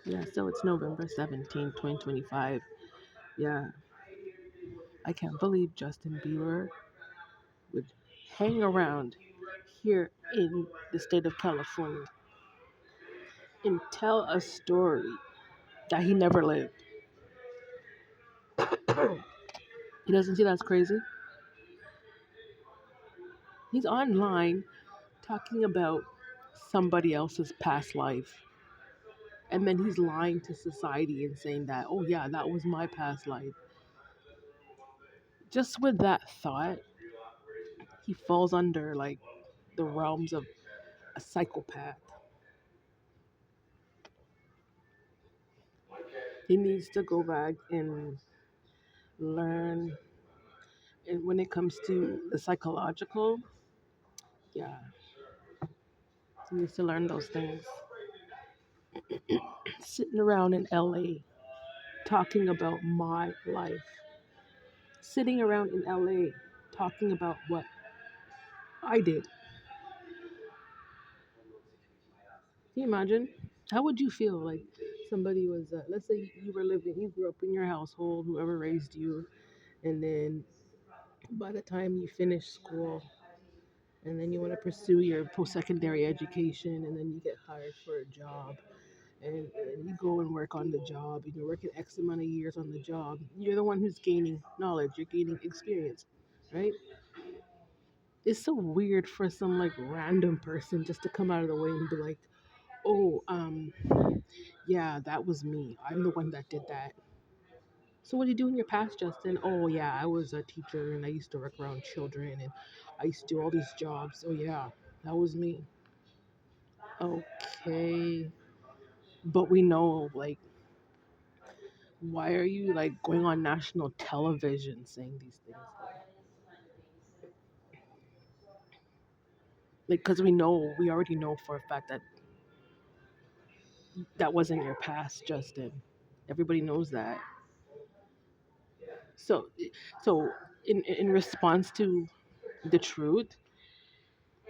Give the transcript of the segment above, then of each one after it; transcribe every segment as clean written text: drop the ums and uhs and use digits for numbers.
Yeah, so it's November 17th, 2025. Yeah, I can't believe Justin Bieber would hang around here in the state of California and tell a story that he never lived. He doesn't see that's crazy? He's online talking about somebody else's past life. And then he's lying to society and saying that, oh, yeah, that was my past life. Just with that thought, he falls under like the realms of a psychopath. He needs to go back and learn. And when it comes to the psychological, yeah, he needs to learn those things. Sitting around in LA talking about my life. Sitting around in LA talking about what I did. Can you imagine? How would you feel like somebody was, let's say you were living, you grew up in your household, whoever raised you, and then by the time you finish school, and then you want to pursue your post secondary education, and then you get hired for a job, and you go and work on the job, and you're working X amount of years on the job. You're the one who's gaining knowledge, you're gaining experience, right? It's so weird for some like random person just to come out of the way and be like, oh, yeah, that was me. I'm the one that did that. So what do you do in your past, Justin? Oh yeah, I was a teacher and I used to work around children and I used to do all these jobs. Oh yeah, that was me. Okay. But we know like why are you like going on national television saying these things? Like cuz we already know for a fact that that wasn't your past, Justin. Everybody knows that. So so in response to the truth,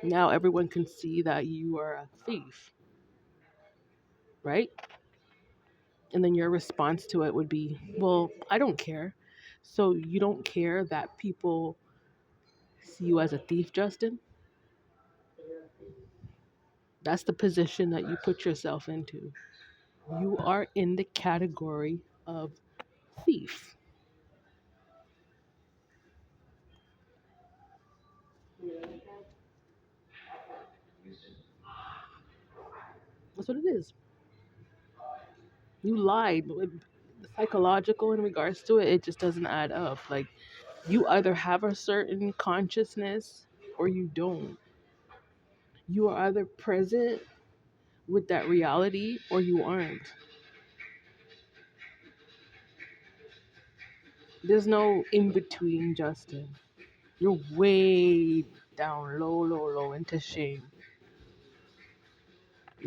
now everyone can see that you are a thief, right? And then your response to it would be, well, I don't care. So you don't care that people see you as a thief, Justin? That's the position that you put yourself into. You are in the category of thief. That's what it is. You lied. The psychological in regards to it, it just doesn't add up. Like, you either have a certain consciousness or you don't. You are either present with that reality or you aren't. There's no in between, Justin. You're way down low, low, low into shame.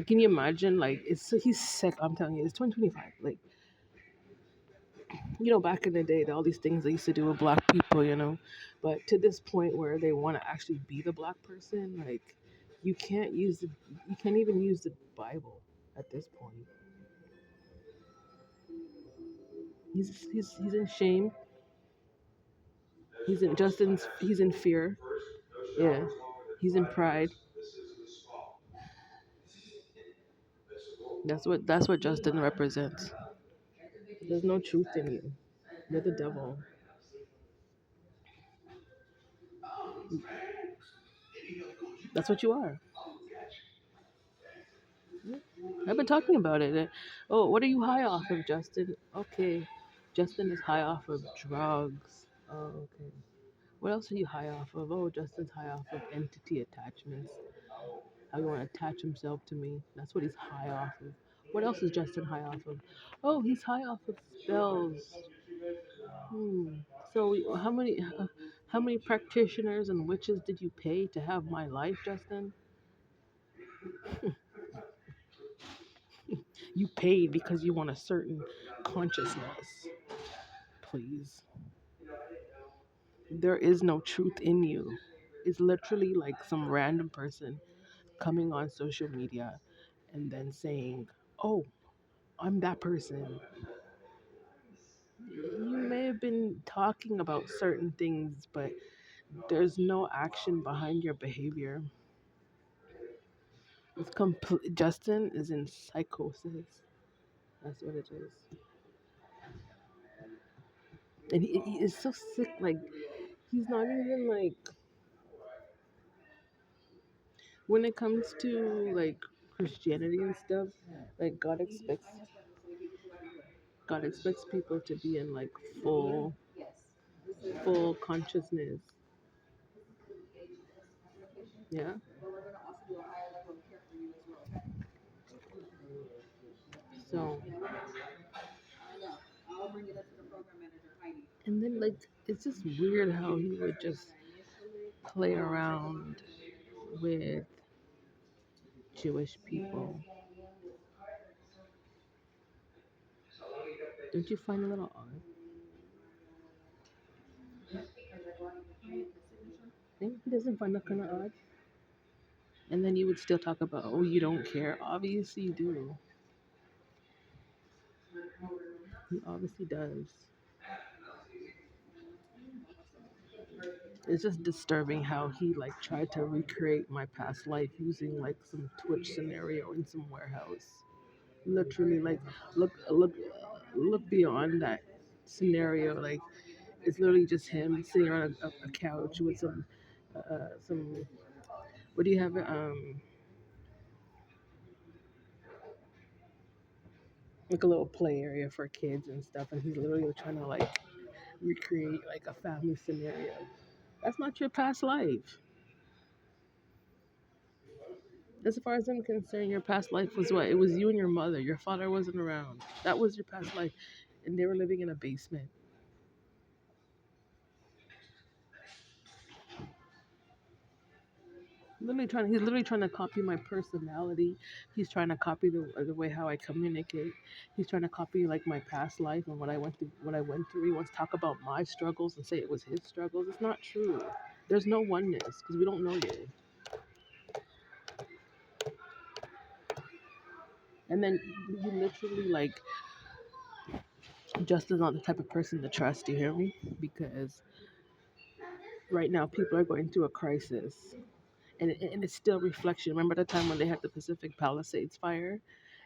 Can you imagine? Like, he's sick. I'm telling you, it's 2025. Like, back in the day, all these things they used to do with black people, but to this point where they want to actually be the black person, like, you can't even use the Bible at this point. He's in shame. He's in fear. Yeah, he's in pride. That's what Justin represents. There's no truth in you. You're the devil. That's what you are. I've been talking about it. Oh, what are you high off of, Justin? Okay, Justin is high off of drugs. Oh, okay. What else are you high off of? Oh, Justin's high off of entity attachments. How you want to attach himself to me? That's what he's high off of. What else is Justin high off of? Oh, he's high off of spells. Hmm. So how many practitioners and witches did you pay to have my life, Justin? You paid because you want a certain consciousness. Please. There is no truth in you. It's literally like some random person coming on social media and then saying, "Oh, I'm that person. You may have been talking about certain things, but there's no action behind your behavior. It's complete. Justin is in psychosis. That's what it is, and he is so sick. Like he's not even like when it comes to like Christianity and stuff. Like God expects people to be in like full full consciousness. Yeah. So and then like it's just weird how he would just play around with Jewish people. Don't you find it a little odd? Think he doesn't find that kind of odd? And then you would still talk about, oh, you don't care. Obviously, you do. He obviously does. It's just disturbing how he like tried to recreate my past life using like some Twitch scenario in some warehouse. Literally, like look beyond that scenario. Like it's literally just him sitting on a couch with some. What do you have? Like a little play area for kids and stuff, and he's literally trying to like recreate like a family scenario. That's not your past life. As far as I'm concerned, your past life was what? It was you and your mother. Your father wasn't around. That was your past life. And they were living in a basement. He's literally trying to copy my personality. He's trying to copy the way how I communicate. He's trying to copy like my past life and what I went through. He wants to talk about my struggles and say it was his struggles. It's not true. There's no oneness because we don't know yet. And then you literally like Justin's not the type of person to trust, you hear me? Because right now people are going through a crisis. And it's still reflection. Remember the time when they had the Pacific Palisades fire?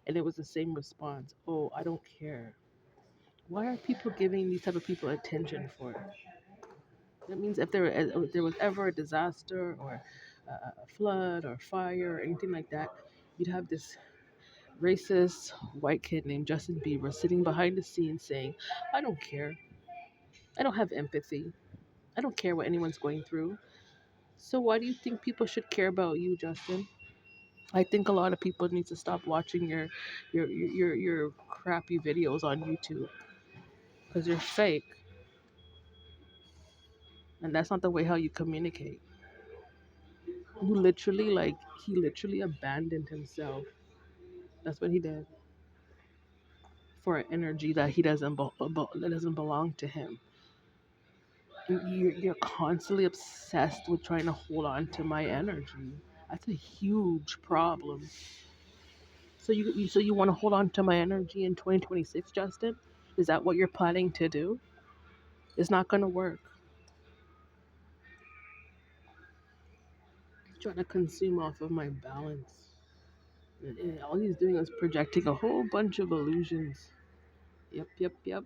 And it was the same response. Oh, I don't care. Why are people giving these type of people attention for it? That means if there was ever a disaster or a flood or fire or anything like that, you'd have this racist white kid named Justin Bieber sitting behind the scenes saying, I don't care. I don't have empathy. I don't care what anyone's going through. So why do you think people should care about you, Justin? I think a lot of people need to stop watching your crappy videos on YouTube because they're fake, and that's not the way how you communicate. You literally he literally abandoned himself. That's what he did for an energy that that doesn't belong to him. You're constantly obsessed with trying to hold on to my energy. That's a huge problem. So you want to hold on to my energy in 2026, Justin? Is that what you're planning to do? It's not gonna work. Trying to consume off of my balance. And all he's doing is projecting a whole bunch of illusions. Yep, yep, yep.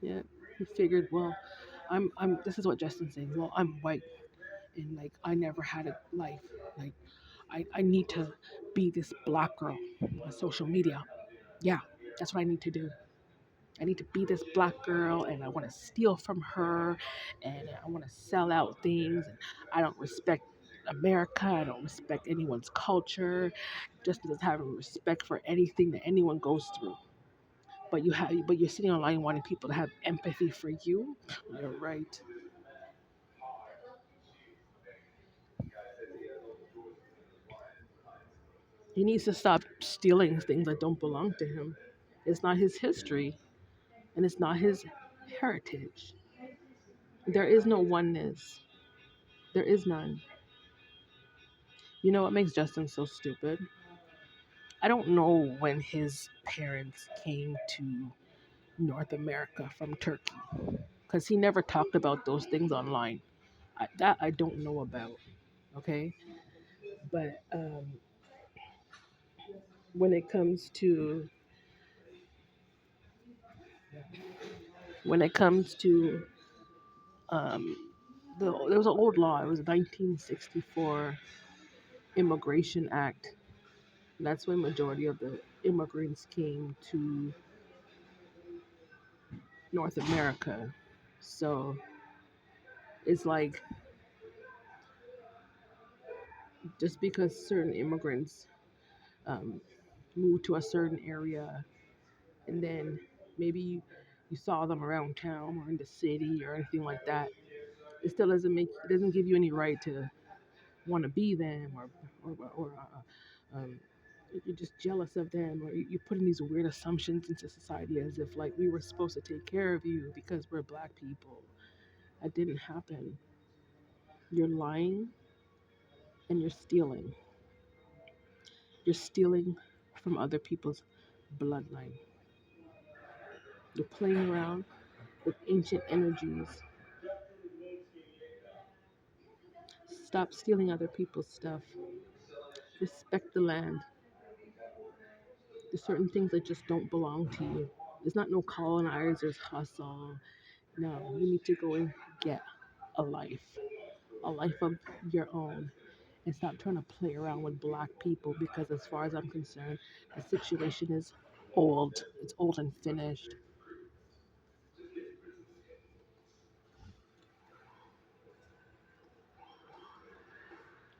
Yeah. He figured, well, this is what Justin's saying. Well, I'm white and like I never had a life. Like I need to be this black girl on social media. Yeah, that's what I need to do. I need to be this black girl and I want to steal from her and I want to sell out things and I don't respect America. I don't respect anyone's culture. Just doesn't have respect for anything that anyone goes through. But you're sitting online wanting people to have empathy for you. You're right. He needs to stop stealing things that don't belong to him. It's not his history and it's not his heritage. There is no oneness. There is none. You know what makes Justin so stupid? I don't know when his parents came to North America from Turkey because he never talked about those things online. That I don't know about. Okay, but when it comes to when it comes to um, there was an old law. It was 1964 Immigration Act. That's when majority of the immigrants came to North America. So it's like just because certain immigrants um, move to a certain area and then maybe you saw them around town or in the city or anything like that, it still it doesn't give you any right to want to be them or you're just jealous of them or you're putting these weird assumptions into society as if like we were supposed to take care of you because we're black people. That didn't happen. You're lying and you're stealing from other people's bloodline. You're playing around with ancient energies. Stop stealing other people's stuff. Respect the land. There's certain things that just don't belong to you. It's not no colonizer's hustle. No, you need to go and get a life, a life of your own, and stop trying to play around with black people because, as far as I'm concerned, the situation is old. It's old and finished.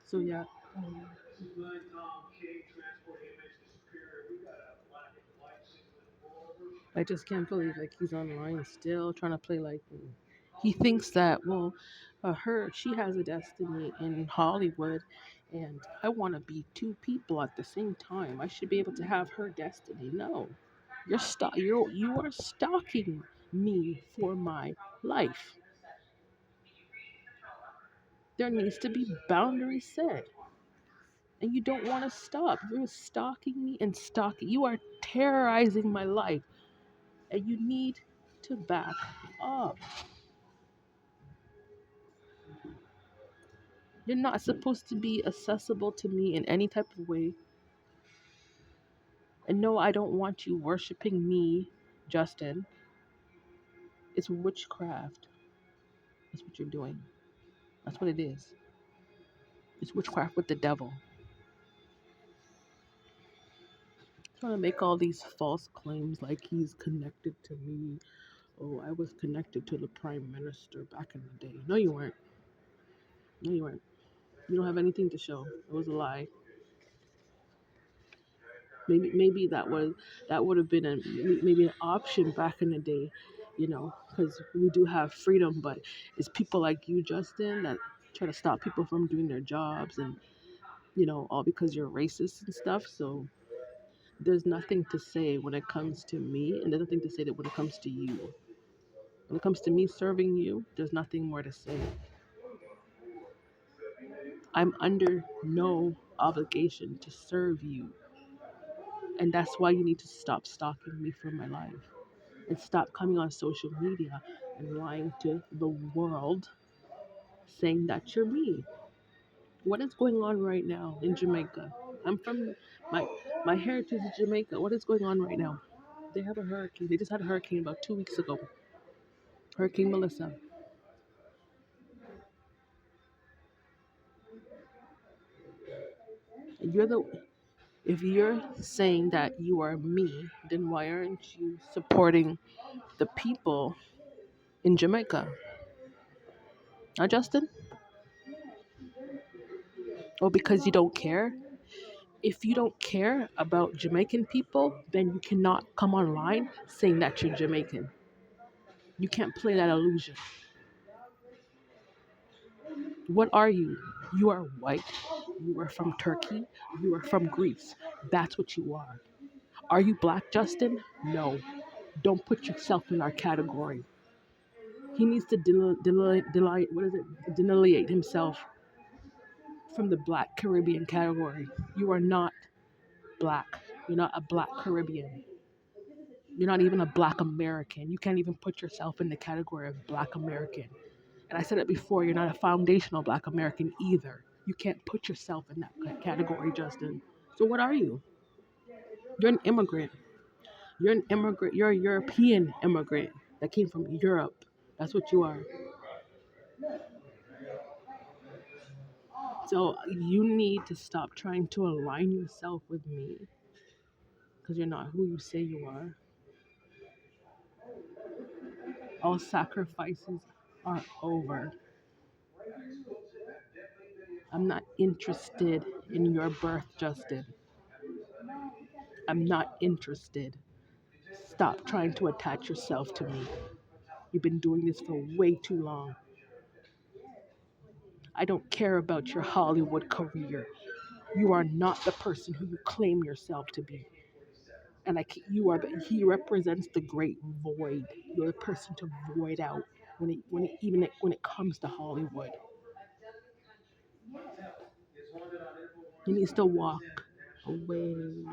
So, yeah, I just can't believe like he's online still trying to play like he thinks that well, she has a destiny in Hollywood, and I want to be two people at the same time. I should be able to have her destiny. No, you are stalking me for my life. There needs to be boundaries set, and you don't want to stop. You're stalking me and stalking. You are terrorizing my life, and you need to back up. You're not supposed to be accessible to me in any type of way. And no, I don't want you worshiping me, Justin. It's witchcraft. That's what you're doing. That's what it is. It's witchcraft with the devil. Trying to make all these false claims like he's connected to me. Oh, I was connected to the prime minister back in the day. No, you weren't. No, you weren't. You don't have anything to show. It was a lie. Maybe that would have been maybe an option back in the day, because we do have freedom, but it's people like you, Justin, that try to stop people from doing their jobs, and all because you're racist and stuff. So there's nothing to say when it comes to me, and there's nothing to say that when it comes to you. When it comes to me serving you, there's nothing more to say. I'm under no obligation to serve you, and that's why you need to stop stalking me for my life. And stop coming on social media and lying to the world saying that you're me. What is going on right now in Jamaica? I'm from my my heritage is Jamaica. What is going on right now? They have a hurricane. They just had a hurricane about 2 weeks ago. Hurricane Melissa. And you're the if you're saying that you are me, then why aren't you supporting the people in Jamaica? Huh, Justin? Oh, because you don't care? If you don't care about Jamaican people, then you cannot come online saying that you're Jamaican. You can't play that illusion. What are you? You are white. You are from Turkey. You are from Greece. That's what you are. Are you black, Justin? No. Don't put yourself in our category. He needs to delineate himself from the black Caribbean category. You are not black. You're not a black Caribbean. You're not even a black American. You can't even put yourself in the category of black American. And I said it before, you're not a foundational black American either. You can't put yourself in that category, Justin. So what are you? You're an immigrant. You're an immigrant. You're a European immigrant that came from Europe. That's what you are. So you need to stop trying to align yourself with me because you're not who you say you are. All sacrifices are over. I'm not interested in your birth, Justin. I'm not interested. Stop trying to attach yourself to me. You've been doing this for way too long. I don't care about your Hollywood career. You are not the person who you claim yourself to be. And you are he represents the great void. You're the person to void out when it comes to Hollywood. He needs to walk away.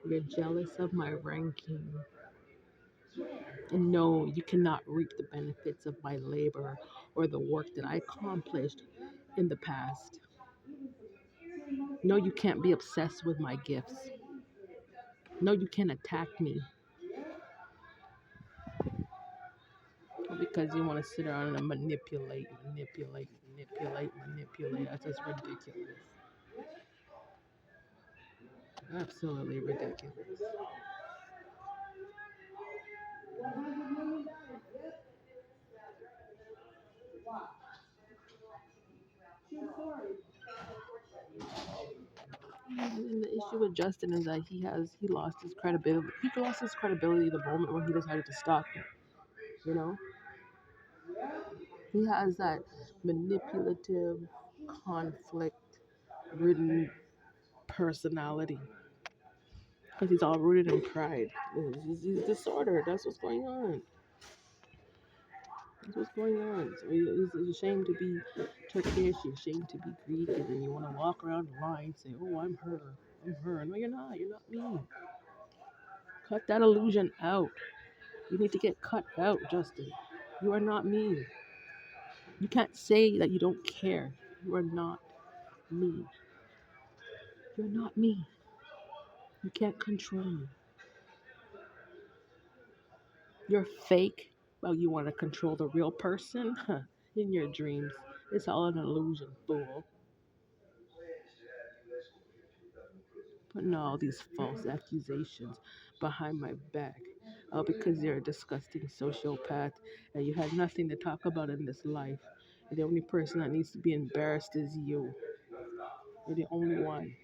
You're jealous of my ranking. And no, you cannot reap the benefits of my labor or the work that I accomplished in the past. No, you can't be obsessed with my gifts. No, you can't attack me because you want to sit around and manipulate. That's just ridiculous. Absolutely ridiculous. And the issue with Justin is that he lost his credibility. He lost his credibility the moment when he decided to stop him. You know, he has that manipulative, conflict-ridden personality because he's all rooted in pride. He's disordered. That's what's going on. That's what's going on. So he's ashamed to be Turkish. He's ashamed to be Greek, and then you want to walk around the line and say, "Oh, I'm her. I'm her." No, you're not. You're not me. Cut that illusion out. You need to get cut out, Justin. You are not me. You can't say that you don't care. You are not me. You're not me. You can't control me. You're fake. Well, you want to control the real person? Huh. In your dreams. It's all an illusion, fool. Putting all these false accusations behind my back. All because you're a disgusting sociopath and you had nothing to talk about in this life. And the only person that needs to be embarrassed is you. You're the only one.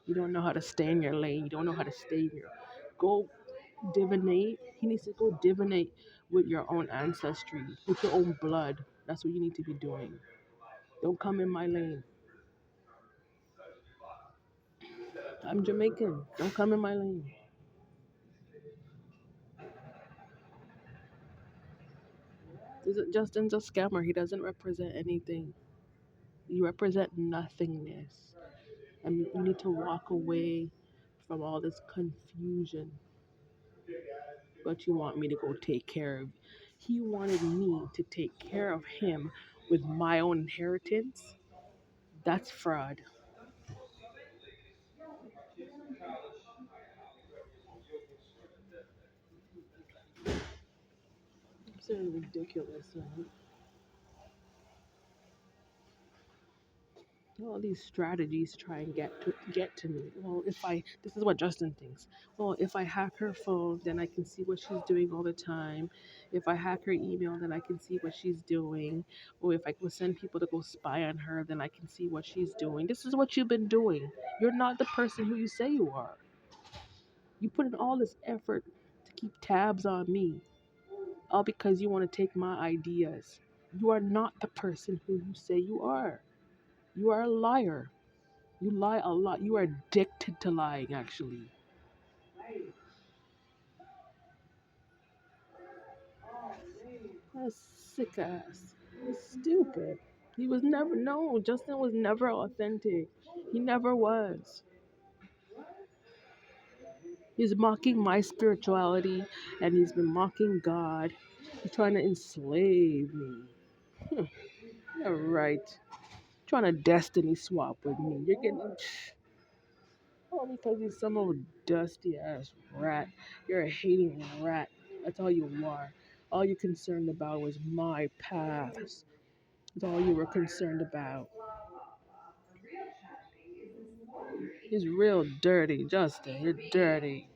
You don't know how to stay in your lane. You don't know how to stay in your. Go divinate. He needs to go divinate with your own ancestry, with your own blood. That's what you need to be doing. Don't come in my lane. I'm Jamaican. Don't come in my lane. Justin's a scammer. He doesn't represent anything. You represent nothingness. And you need to walk away from all this confusion. But you want me to go take care of. He wanted me to take care of him with my own inheritance. That's fraud. Absolutely ridiculous, man. All these strategies to try and get to me. Well, if I this is what Justin thinks. Well, if I hack her phone, then I can see what she's doing all the time. If I hack her email, then I can see what she's doing. Or if I go send people to go spy on her, then I can see what she's doing. This is what you've been doing. You're not the person who you say you are. You put in all this effort to keep tabs on me, all because you want to take my ideas. You are not the person who you say you are. You are a liar. You lie a lot. You are addicted to lying, actually. That's sick ass. He's stupid. He was never, no, Justin was never authentic. He never was. He's mocking my spirituality and he's been mocking God. He's trying to enslave me. Hmm, yeah, right. Trying to destiny swap with me. You're getting all because you're some old dusty ass rat. You're a hating rat. That's all you are. All you're concerned about was my past. That's all you were concerned about. He's real dirty, Justin. You're dirty.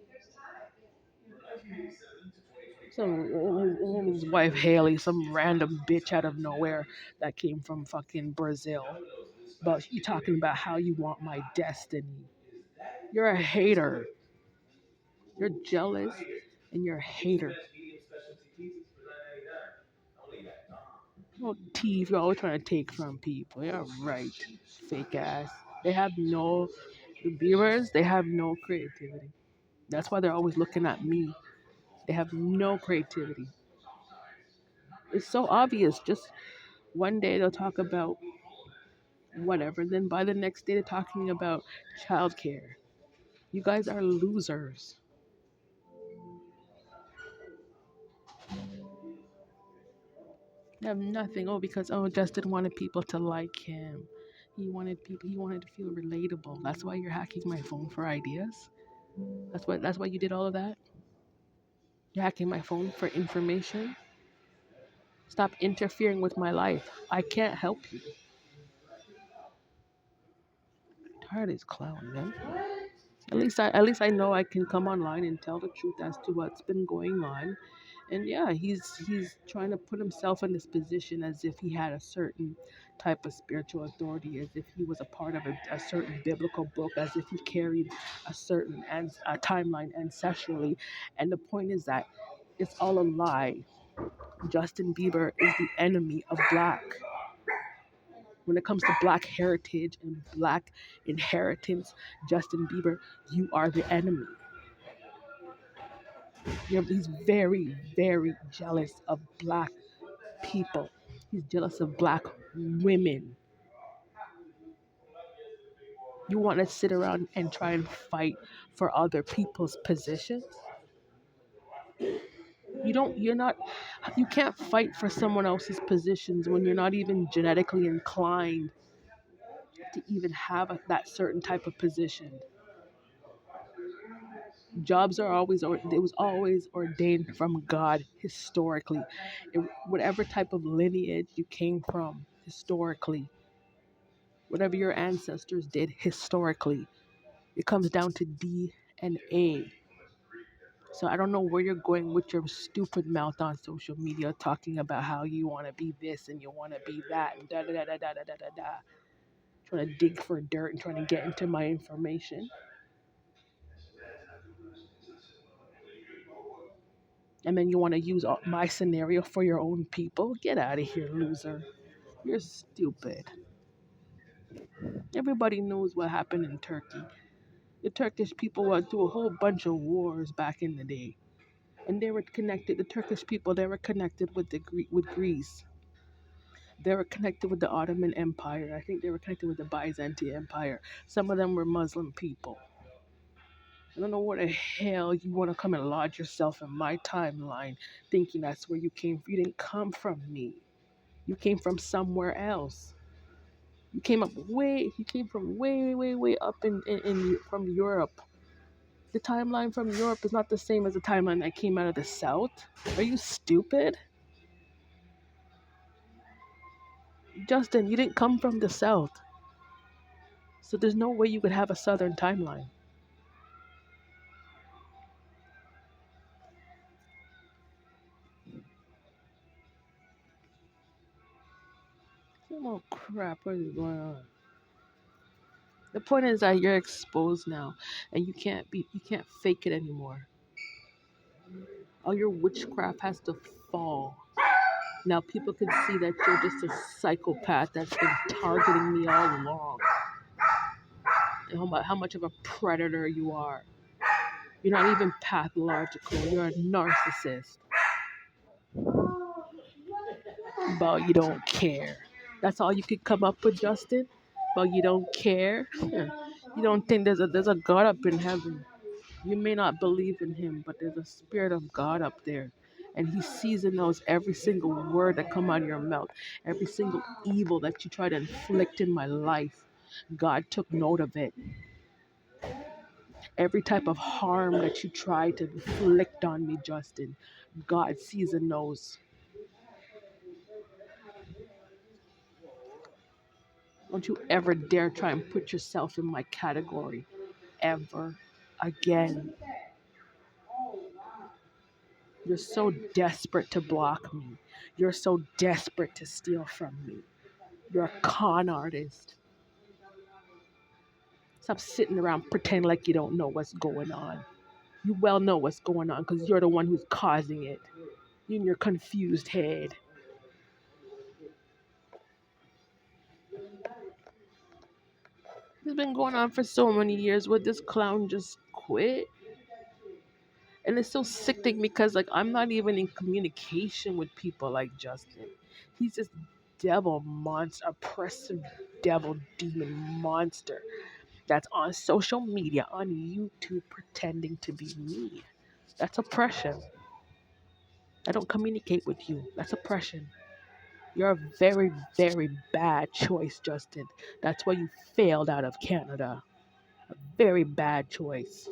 Him and his wife Haley, some random bitch out of nowhere that came from fucking Brazil. But you talking about how you want my destiny. You're a hater. You're jealous and you're a hater. No teeth, you're always trying to take from people. Yeah, right. Fake ass. They have no, the Beavers, they have no creativity. That's why they're always looking at me. They have no creativity. It's so obvious. Just one day they'll talk about whatever, then by the next day they're talking about childcare. You guys are losers. You have nothing. Oh, because Justin wanted people to like him. He wanted to feel relatable. That's why you're hacking my phone for ideas. That's why you did all of that. You're hacking my phone for information. Stop interfering with my life. I can't help you. Tired of this clown, man. At least I know I can come online and tell the truth as to what's been going on. And yeah, he's trying to put himself in this position as if he had a certain type of spiritual authority, as if he was a part of a certain biblical book, as if he carried a certain a timeline ancestrally. And the point is that it's all a lie. Justin Bieber is the enemy of black. When it comes to black heritage and black inheritance, Justin Bieber, you are the enemy. He's very, very jealous of black people. He's jealous of black women. You want to sit around and try and fight for other people's positions? You can't fight for someone else's positions when you're not even genetically inclined to even have that certain type of position. Jobs are always, or it was always ordained from God historically. Whatever type of lineage you came from historically, whatever your ancestors did historically, it comes down to DNA. So I don't know where you're going with your stupid mouth on social media talking about how you want to be this and you want to be that and da da da da da da da da da. Trying to dig for dirt and trying to get into my information. And then you want to use my scenario for your own people? Get out of here, loser. You're stupid. Everybody knows what happened in Turkey. The Turkish people went through a whole bunch of wars back in the day. And they were connected, the Turkish people, they were connected with with Greece. They were connected with the Ottoman Empire. I think they were connected with the Byzantine Empire. Some of them were Muslim people. I don't know where the hell you want to come and lodge yourself in my timeline thinking that's where you came from. You didn't come from me. You came from somewhere else. You came from way, way, way up from Europe. The timeline from Europe is not the same as the timeline that came out of the South. Are you stupid? Justin, you didn't come from the South. So there's no way you could have a Southern timeline. Oh crap, what is going on? The point is that you're exposed now and you can't fake it anymore. All your witchcraft has to fall. Now people can see that you're just a psychopath that's been targeting me all along. And how much of a predator you are. You're not even pathological. You're a narcissist. But you don't care. That's all you could come up with, Justin? But you don't care? You don't think there's a God up in heaven? You may not believe in him, but there's a spirit of God up there. And he sees and knows every single word that come out of your mouth, every single evil that you try to inflict in my life. God took note of it. Every type of harm that you try to inflict on me, Justin, God sees and knows. Don't you ever dare try and put yourself in my category ever again. You're so desperate to block me. You're so desperate to steal from me. You're a con artist. Stop sitting around pretending like you don't know what's going on. You well know what's going on because you're the one who's causing it. You and your confused head. It's been going on for so many years. Would this clown just quit? And it's so sickening because like I'm not even in communication with people like Justin. He's this devil monster, oppressive devil demon monster that's on social media, on YouTube, pretending to be me. That's oppression. I don't communicate with you. That's oppression. You're a very, very bad choice, Justin. That's why you failed out of Canada. A very bad choice.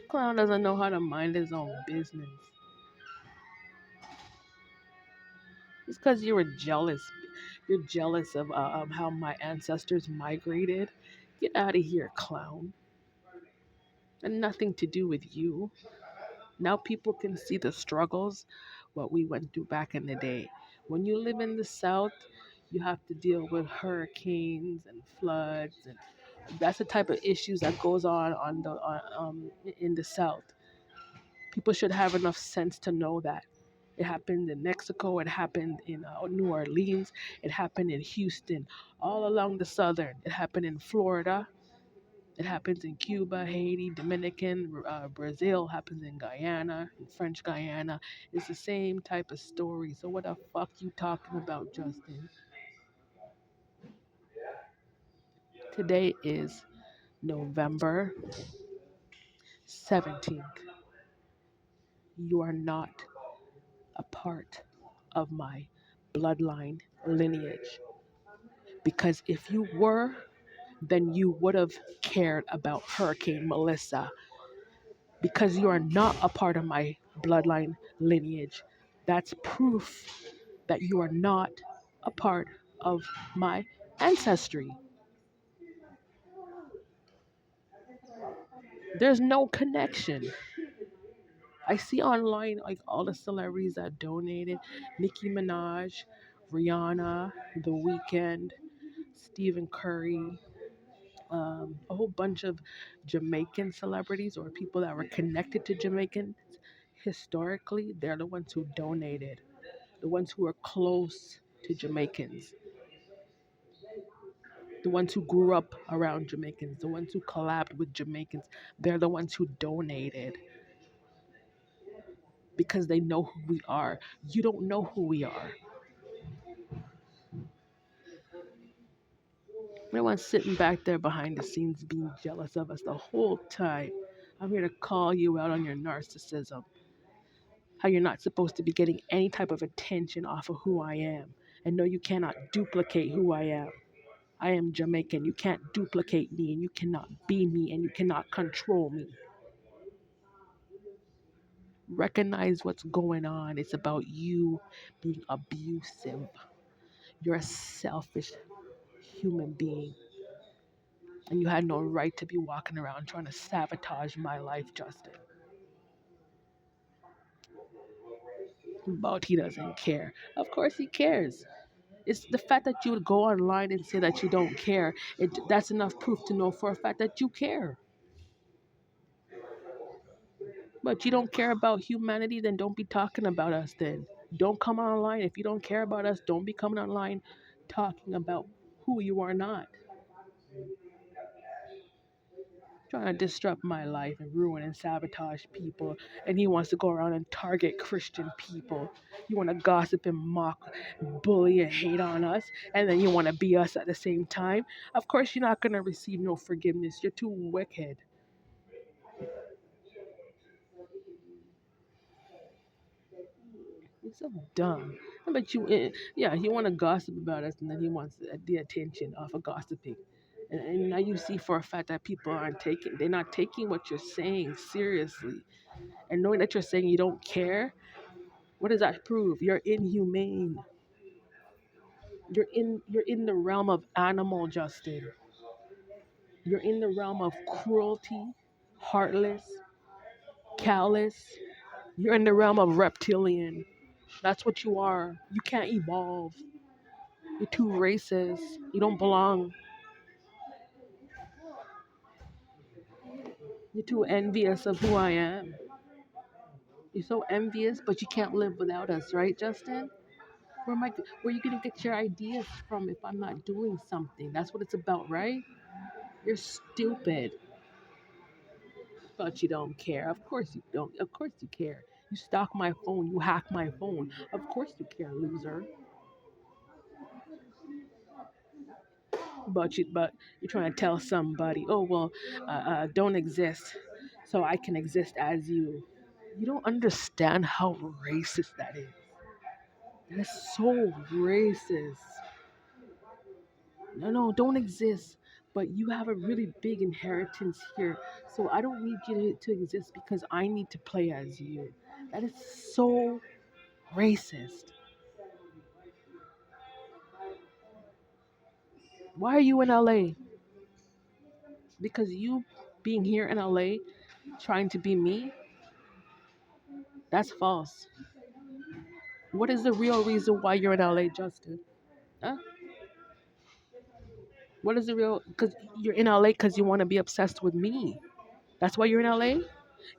Clown doesn't know how to mind his own business. It's because you were jealous. You're jealous of how my ancestors migrated. Get out of here, clown. And nothing to do with you. Now people can see the struggles, what we went through back in the day. When you live in the South, you have to deal with hurricanes and floods, and that's the type of issues that goes on in the South. People should have enough sense to know that. It happened in Mexico, it happened in New Orleans, it happened in Houston, all along the southern. It happened in Florida, it happens in Cuba, Haiti, Dominican, Brazil, happens in Guyana, in French Guyana. It's the same type of story. So what the fuck you talking about, Justin? Today is November 17th. You are not a part of my bloodline lineage. Because if you were, then you would have cared about Hurricane Melissa. Because you are not a part of my bloodline lineage, that's proof that you are not a part of my ancestry. There's no connection. I see online like all the celebrities that donated: Nicki Minaj, Rihanna, The Weeknd, Stephen Curry, a whole bunch of Jamaican celebrities or people that were connected to Jamaicans historically. They're the ones who donated, the ones who are close to Jamaicans, the ones who grew up around Jamaicans, the ones who collabed with Jamaicans. They're the ones who donated because they know who we are. You don't know who we are. Everyone's sitting back there behind the scenes being jealous of us the whole time. I'm here to call you out on your narcissism. How you're not supposed to be getting any type of attention off of who I am. And no, you cannot duplicate who I am. I am Jamaican. You can't duplicate me, and you cannot be me, and you cannot control me. Recognize what's going on. It's about you being abusive. You're a selfish human being, and you had no right to be walking around trying to sabotage my life, Justin. But he doesn't care. Of course he cares. It's the fact that you would go online and say that you don't care. That's enough proof to know for a fact that you care. But you don't care about humanity, then don't be talking about us then. Don't come online. If you don't care about us, don't be coming online talking about who you are not. trying to disrupt my life and ruin and sabotage people. And he wants to go around and target Christian people. You want to gossip and mock, bully, and hate on us, and then you want to be us at the same time. Of course, you're not going to receive no forgiveness. You're too wicked. You're so dumb. But yeah, he want to gossip about us, and then he wants the attention off of gossiping. And now you see for a fact that people aren't taking, they're not taking what you're saying seriously. And knowing that you're saying you don't care, what does that prove? You're inhumane. You're in the realm of animal, Justin. You're in the realm of cruelty, heartless, callous. You're in the realm of reptilian. That's what you are. You can't evolve. You're too racist. You don't belong. You're too envious of who I am. You're so envious, but you can't live without us, right, Justin? Where are you gonna get your ideas from if I'm not doing something? That's what it's about, right? You're stupid, but you don't care. Of course you don't. Of course you care. You stalk my phone. You hack my phone. Of course you care, loser. But you're trying to tell somebody, oh well, don't exist, so I can exist as you. You don't understand how racist that is. That is so racist. No, no, don't exist. But you have a really big inheritance here. So I don't need you to exist because I need to play as you. That is so racist. Why are you in LA? Because you being here in LA trying to be me, that's false. What is the real reason why you're in LA, Justin? Huh? What is the real? Because you're in LA because you want to be obsessed with me. That's why you're in LA?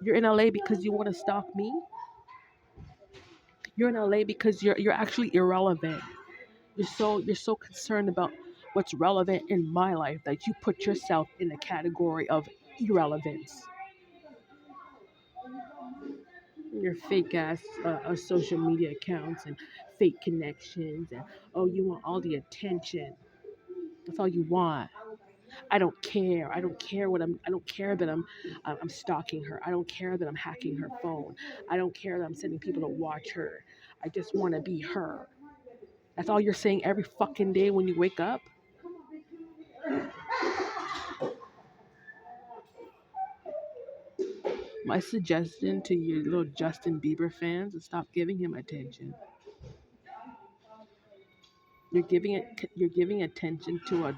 You're in LA because you want to stalk me? You're in LA because you're actually irrelevant. You're so concerned about what's relevant in my life that you put yourself in the category of irrelevance. Your fake ass social media accounts and fake connections and oh you want all the attention. That's all you want. I don't care. I don't care that I'm stalking her. I don't care that I'm hacking her phone. I don't care that I'm sending people to watch her. I just want to be her. That's all you're saying every fucking day when you wake up. My suggestion to your little Justin Bieber fans is stop giving him attention. You're giving attention to a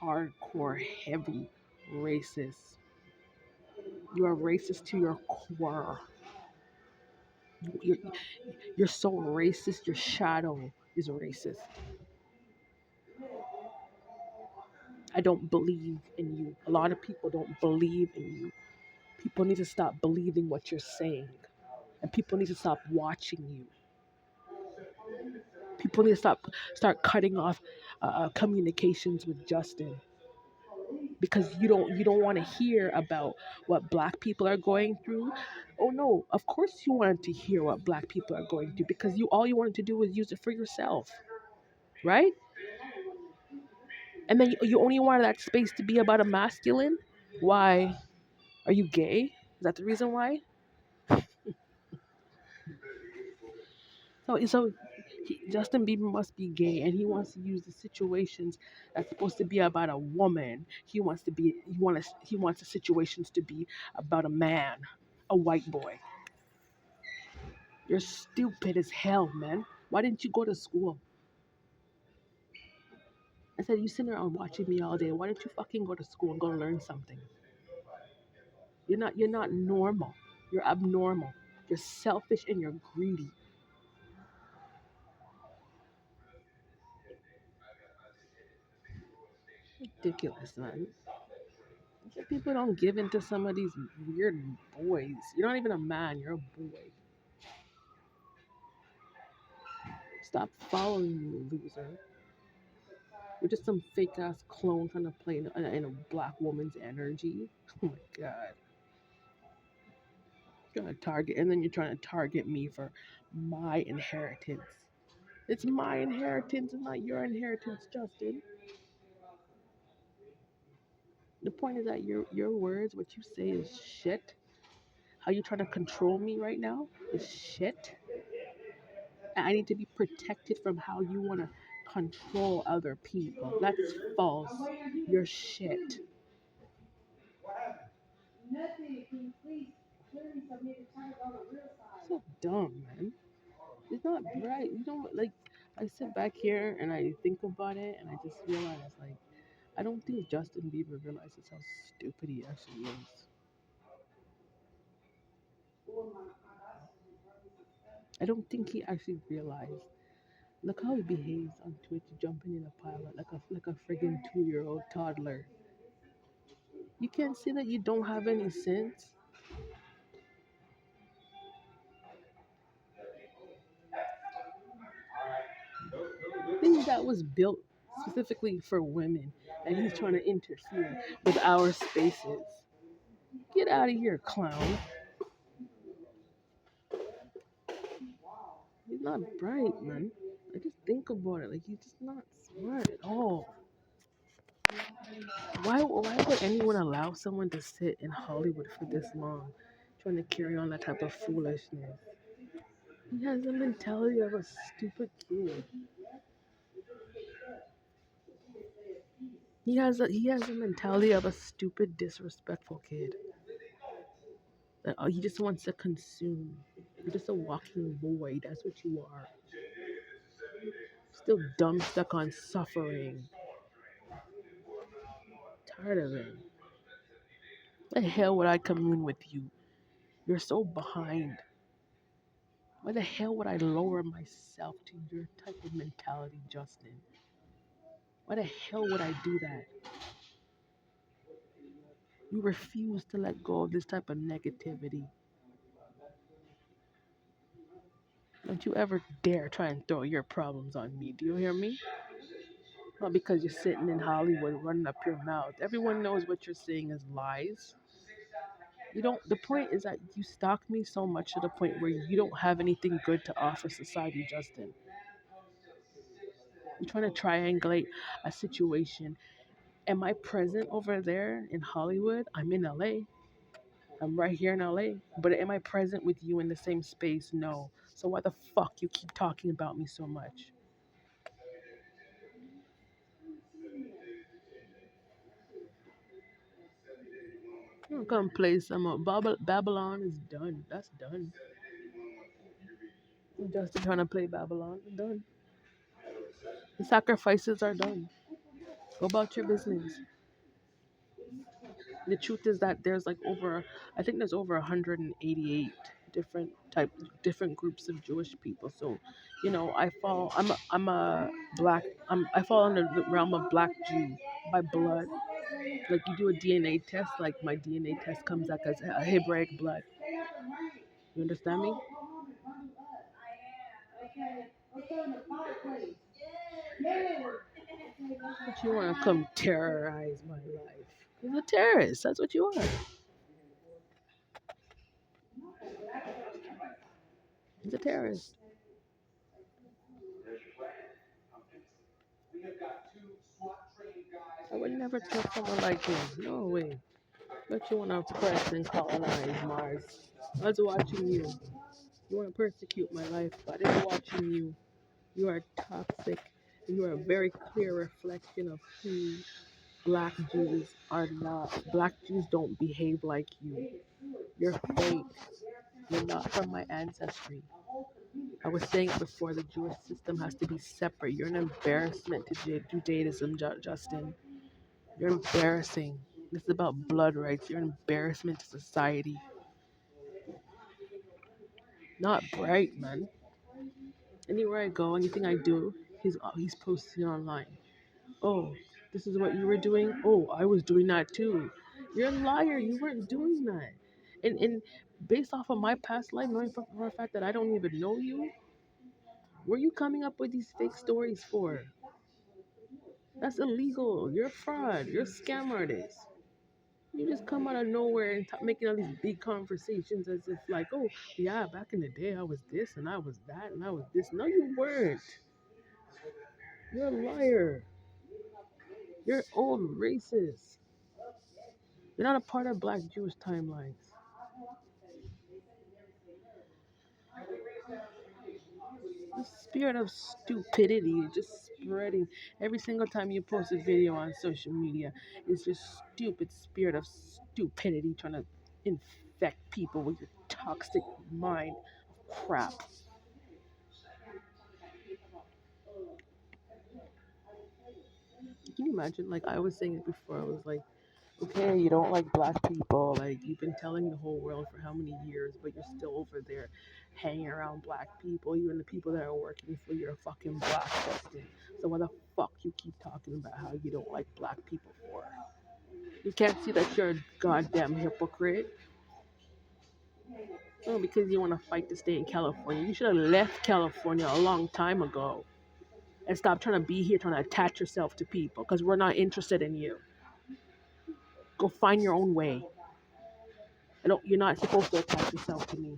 hardcore heavy racist. You are racist to your core. You're, you're so racist, your shadow is racist. I don't believe in you. A lot of people don't believe in you. People need to stop believing what you're saying. And people need to stop watching you. People need to start cutting off communications with Justin because you don't want to hear about what black people are going through. Oh no, of course you wanted to hear what black people are going through because you wanted to do was use it for yourself, right? And then you only wanted that space to be about a masculine. Why? Are you gay? Is that the reason why? Justin Bieber must be gay, and he wants to use the situations that's supposed to be about a woman. He wants the situations to be about a man, a white boy. You're stupid as hell, man. Why didn't you go to school? I said you sitting around watching me all day. Why don't you fucking go to school and go learn something? You're not normal. You're abnormal. You're selfish and you're greedy. Ridiculous, man. People don't give into some of these weird boys. You're not even a man, you're a boy. Stop following me, loser. You're just some fake ass clone trying to play in a black woman's energy. Oh my god. Trying to target, and then you're trying to target me for my inheritance. It's my inheritance, it's not your inheritance, Justin. The point is that your words, what you say is shit. How you trying to control me right now is shit. And I need to be protected from how you want to control other people. That's false. You're shit. So dumb, man. It's not right. You know, like I sit back here and I think about it, and I just realize, like, I don't think Justin Bieber realizes how stupid he actually is. I don't think he actually realized. Look how he behaves on Twitch, jumping in a pile like a friggin' 2-year-old toddler. You can't see that you don't have any sense. Things that was built specifically for women, and he's trying to interfere with our spaces. Get out of here, clown. He's not bright, man. I just think about it. Like, he's just not smart at all. Why would anyone allow someone to sit in Hollywood for this long, trying to carry on that type of foolishness? He has the mentality of a stupid kid. He has the mentality of a stupid, disrespectful kid. That he just wants to consume. You're just a walking void. That's what you are. Still dumb, stuck on suffering. Tired of it. Why the hell would I commune with you? You're so behind. Why the hell would I lower myself to your type of mentality, Justin? Why the hell would I do that? You refuse to let go of this type of negativity. Don't you ever dare try and throw your problems on me. Do you hear me? Not because you're sitting in Hollywood running up your mouth. Everyone knows what you're saying is lies. You don't. The point is that you stalk me so much to the point where you don't have anything good to offer society, Justin. You're trying to triangulate a situation. Am I present over there in Hollywood? I'm in LA. I'm right here in LA. But am I present with you in the same space? No. So why the fuck you keep talking about me so much? You don't come play some more. Babylon is done. That's done. Justin trying to play Babylon. Done. The sacrifices are done. Go about your business. The truth is that there's like I think there's over 188 different different groups of Jewish people. So, I'm a black, I fall under the realm of black Jew by blood. Like, you do a DNA test, like my DNA test comes back as a Hebraic blood. You understand me? But you want to come terrorize my life? You're a terrorist. That's what you are. He's a terrorist. I would never trust someone like him. No way. But you want to oppress and colonize Mars. I was watching you. You want to persecute my life, but I was watching you. You are toxic. You are a very clear reflection of who black Jews are not. Black Jews don't behave like you. You're fake. You're not from my ancestry. I was saying it before, the Jewish system has to be separate. You're an embarrassment to Judaism, Justin. You're embarrassing. This is about blood rights. You're an embarrassment to society. Not bright, man. Anywhere I go, anything I do, he's posting online. Oh, this is what you were doing. Oh, I was doing that too. You're a liar. You weren't doing that. And based off of my past life, knowing for a fact that I don't even know you, where are you coming up with these fake stories for? That's illegal. You're a fraud. You're a scam artist. You just come out of nowhere and making all these big conversations as if like, oh yeah, back in the day I was this and I was that and I was this. No, you weren't. You're a liar. You're old racist. You're not a part of Black Jewish timelines. The spirit of stupidity is just spreading every single time you post a video on social media. It's just stupid spirit of stupidity trying to infect people with your toxic mind of crap. Can you imagine? Like I was saying it before, I was like, okay, you don't like black people. Like you've been telling the whole world for how many years, but you're still over there hanging around black people, even the people that are working for your fucking black system. So why the fuck you keep talking about how you don't like black people for? You can't see that you're a goddamn hypocrite. Oh, because you want to fight to stay in California. You should have left California a long time ago and stop trying to be here, trying to attach yourself to people because we're not interested in you. Go find your own way. I don't. You're not supposed to attach yourself to me.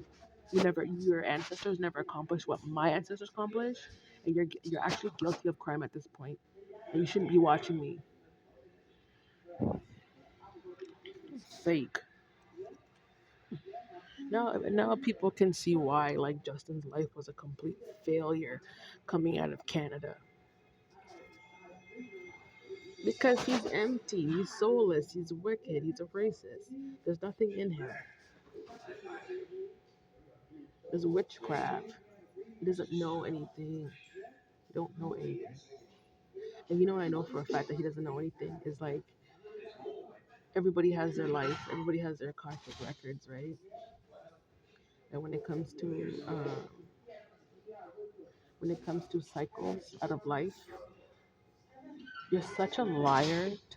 Your ancestors never accomplished what my ancestors accomplished, and you're actually guilty of crime at this point, and you shouldn't be watching me. Fake. Now people can see why like Justin's life was a complete failure coming out of Canada because he's empty, he's soulless, he's wicked, he's a racist. There's nothing in him. There's witchcraft. He doesn't know anything. He don't know anything. And you know what I know for a fact that he doesn't know anything is like everybody has their life, everybody has their karmic records, right? And when it comes to cycles out of life, you're such a liar to